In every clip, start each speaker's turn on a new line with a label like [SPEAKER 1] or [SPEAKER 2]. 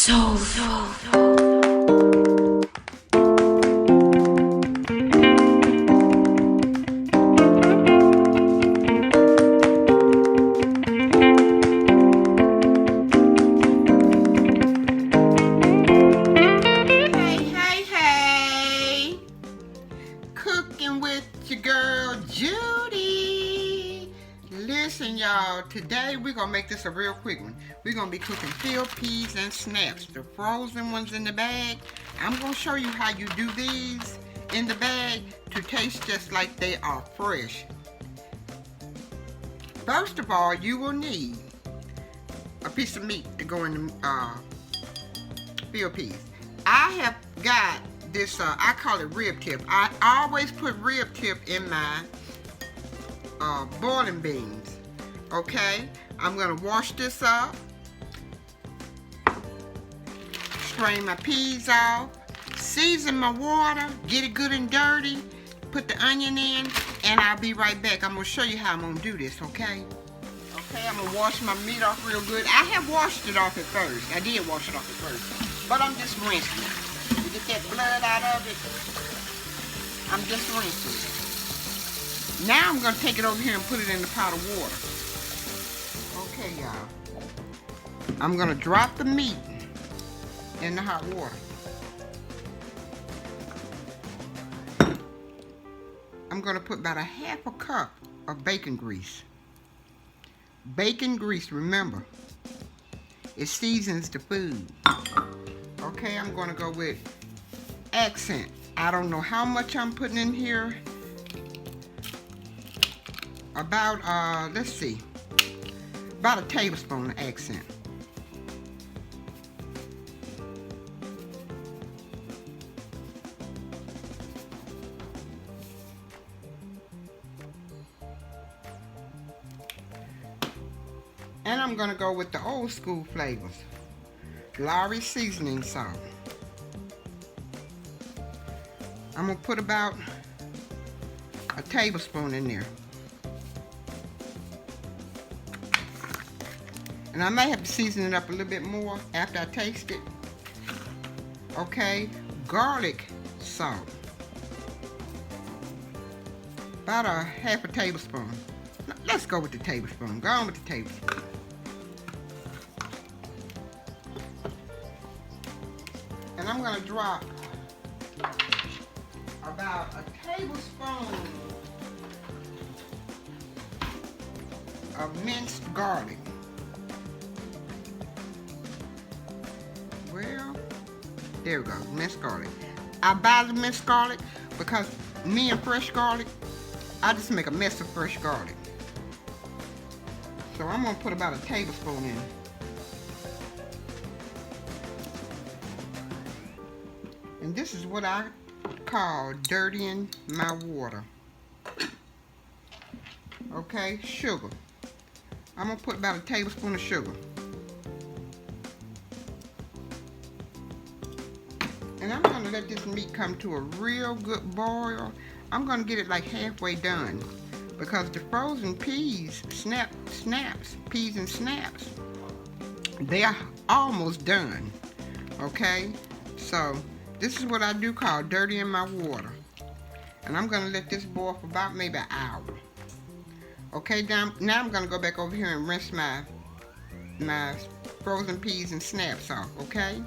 [SPEAKER 1] Hey, cooking with your girl Judy. Listen, y'all, today we're gonna make this a real quick one. We're gonna be cooking field peas and snaps, the frozen ones in the bag. I'm gonna show you how you do these in the bag to taste just like they are fresh. First of all, you will need a piece of meat to go in the field peas. I have got this, I call it rib tip. I always put rib tip in my boiling beans. Okay, I'm gonna wash this up, strain my peas off, season my water, get it good and dirty, put the onion in, and I'll be right back. I'm gonna show you how I'm gonna do this, okay? Okay, I'm gonna wash my meat off real good. I have washed it off at first. I did wash it off at first, but I'm just rinsing it. To get that blood out of it, I'm just rinsing it. Now I'm gonna take it over here and put it in the pot of water. Okay, y'all. I'm gonna drop the meat in the hot water. I'm gonna put about a half a cup of bacon grease. Bacon grease, remember, it seasons the food. Okay, I'm gonna go with accent. I don't know how much I'm putting in here. About, let's see, about a tablespoon of accent. And I'm gonna go with the old school flavors. Lawry seasoning salt. I'm gonna put about a tablespoon in there. And I may have to season it up a little bit more after I taste it. Okay, garlic salt. About a half a tablespoon. Let's go with the tablespoon. Go on with the tablespoon. And I'm gonna drop about a tablespoon of minced garlic. Well, there we go, minced garlic. I buy the minced garlic because me and fresh garlic, I just make a mess of fresh garlic. So I'm gonna put about a tablespoon in. And this is what I call dirtying my water. Okay, sugar. I'm gonna put about a tablespoon of sugar. And I'm gonna let this meat come to a real good boil. I'm gonna get it like halfway done because the frozen peas, peas and snaps, they are almost done. Okay, so this is what I do call dirtying my water. And I'm gonna let this boil for about maybe an hour. Okay, now I'm gonna go back over here and rinse my frozen peas and snaps off, okay?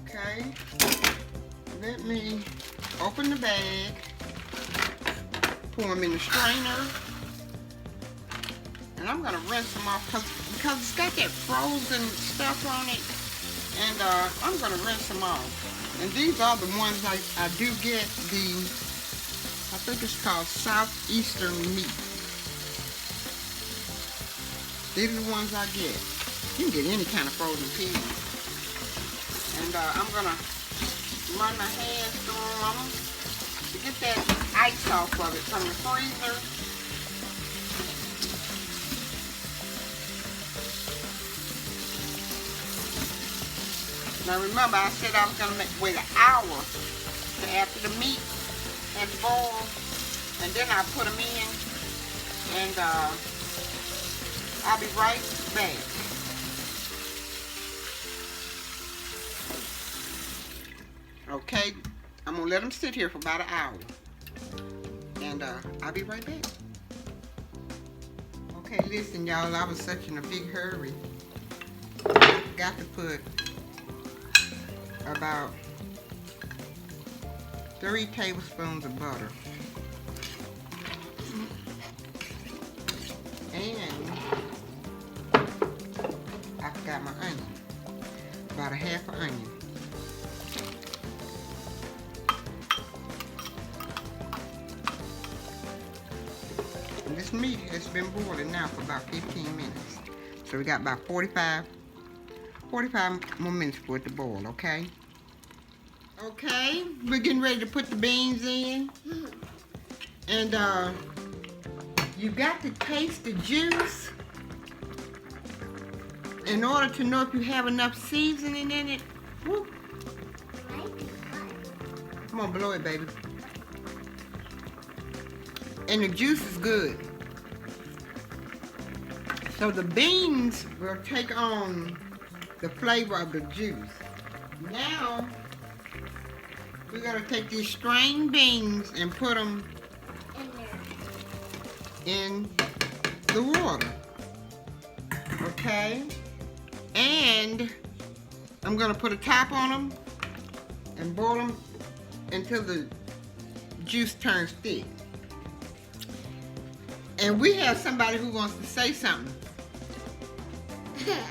[SPEAKER 1] Okay, let me open the bag, pour them in the strainer, and I'm gonna rinse them off because it's got that frozen stuff on it, and I'm gonna rinse them off. And these are the ones I do get, I think it's called Southeastern meat. These are the ones I get. You can get any kind of frozen peas. And I'm gonna run my hands through them to get that ice off of it from the freezer. Now remember, I said I was gonna wait an hour to after the meat had boiled, and then I put them in, and I'll be right back. Okay, I'm gonna let them sit here for about an hour. And I'll be right back. Okay, listen y'all, I was such in a big hurry. Got to put about 3 tablespoons of butter. And I forgot my onion. About a half an onion. And this meat has been boiling now for about 15 minutes. So we got about 45 more minutes for it to boil, okay? Okay, we're getting ready to put the beans in. And you got to taste the juice in order to know if you have enough seasoning in it. Woo. Come on, blow it, baby. And the juice is good. So the beans will take on the flavor of the juice. Now, we're going to take these strained beans and put them in the water. Okay? And I'm going to put a top on them and boil them until the juice turns thick. And we have somebody who wants to say something.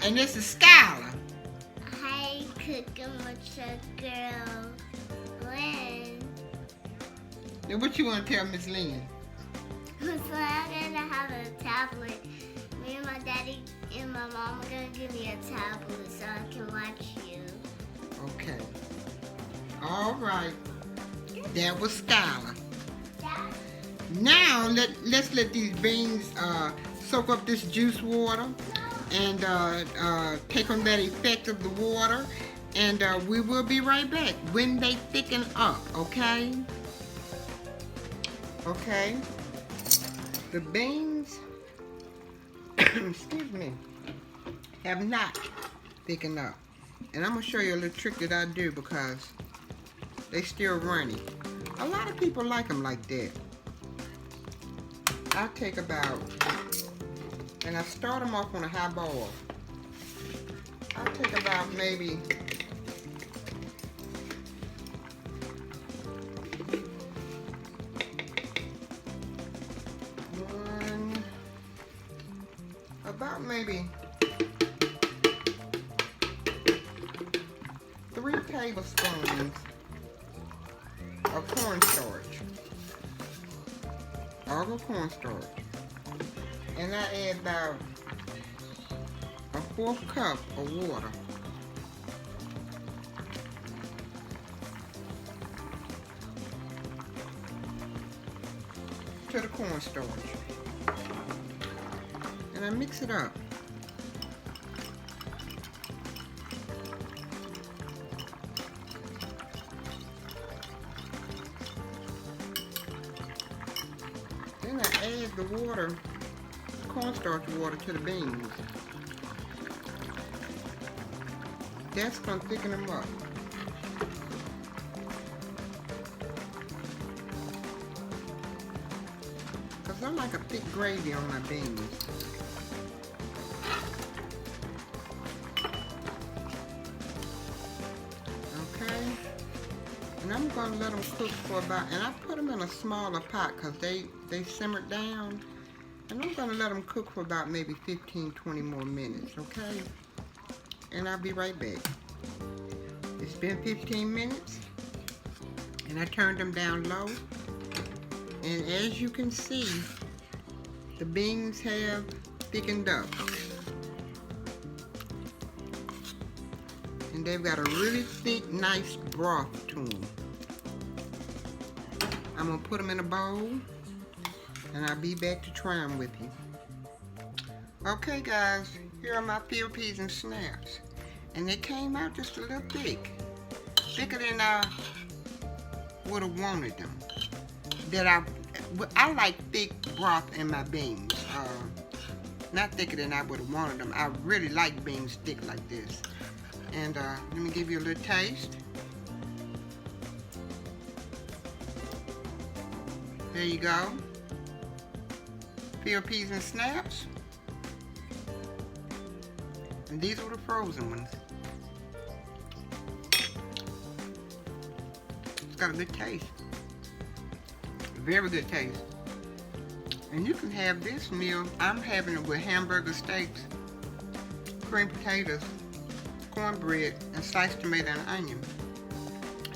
[SPEAKER 1] And this is Skylar.
[SPEAKER 2] Hi, Cooking with your girl, Lynn.
[SPEAKER 1] Now what you want to tell Miss Lynn?
[SPEAKER 2] So I'm gonna have a tablet. Me and my daddy and my mom are gonna give me a tablet so I can watch you.
[SPEAKER 1] Okay. All right. That was Skylar. Now let's let these beans soak up this juice water and take on that effect of the water, and we will be right back when they thicken up. Okay. Okay. The beans, excuse me, have not thickened up, and I'm gonna show you a little trick that I do because they still runny. A lot of people like them like that. I take about, and I start them off on a high boil. I take about maybe maybe 3 tablespoons of cornstarch. All cornstarch. And I add about a 1/4 cup of water. To the cornstarch. And I mix it up. Then I add the water, cornstarch water, to the beans. That's going to thicken them up. Because I like a thick gravy on my beans. Okay. And I'm going to let them cook for about, and I put them in a smaller pot because they simmered down. And I'm going to let them cook for about maybe 15-20 more minutes, okay? And I'll be right back. It's been 15 minutes, and I turned them down low. And as you can see, the beans have thickened up. And they've got a really thick, nice broth to them. I'm going to put them in a bowl, and I'll be back to try them with you. Okay, guys, here are my field peas and snaps. And they came out just a little thick. Thicker than I would have wanted them. I like thick broth in my beans. Not thicker than I would have wanted them. I really like beans thick like this. And let me give you a little taste. There you go. Peeled peas and snaps. And these are the frozen ones. It's got a good taste. Very good taste. And you can have this meal. I'm having it with hamburger steaks, cream potatoes, cornbread, and sliced tomato and onion.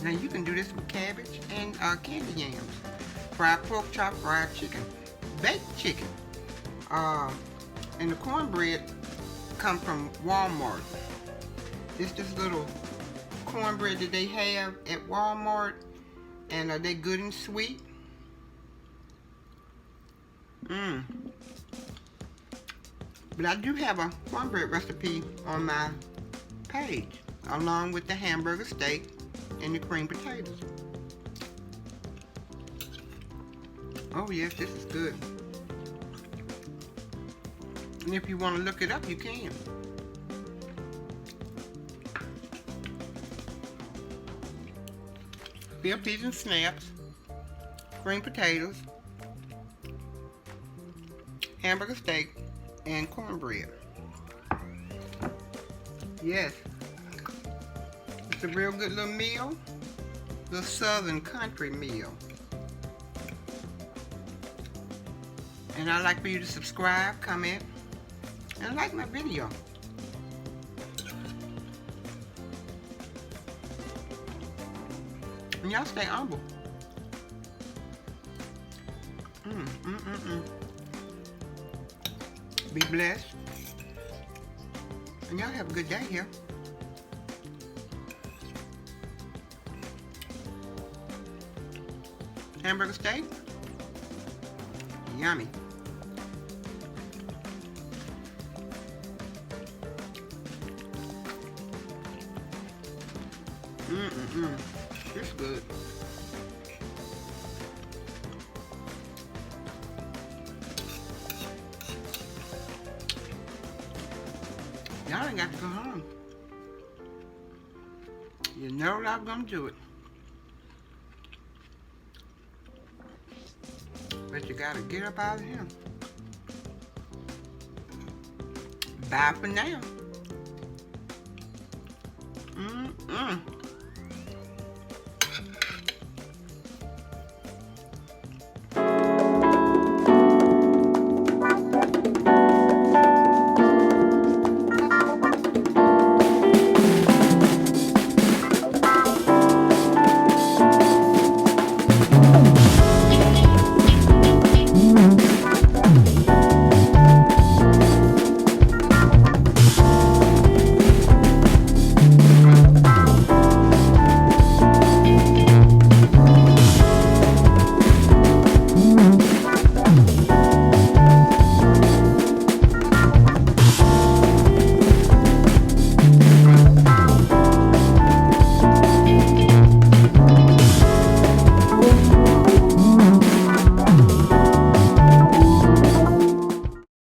[SPEAKER 1] Now you can do this with cabbage and candy yams, fried pork chop, fried chicken, baked chicken. And the cornbread come from Walmart. It's this little cornbread that they have at Walmart, and they're good and sweet. But I do have a cornbread recipe on my page, along with the hamburger steak and the cream potatoes. Oh yes, this is good. And if you want to look it up, you can. Peeled peas and snaps, cream potatoes, hamburger steak, and cornbread. Yes, it's a real good little meal, little southern country meal. And I'd like for you to subscribe, comment, and like my video. And y'all stay humble. Be blessed. And y'all have a good day here. Hamburger steak. Yummy. It's good. Y'all ain't got to go home. You know I'm gonna do it. But you gotta get up out of here. Bye for now.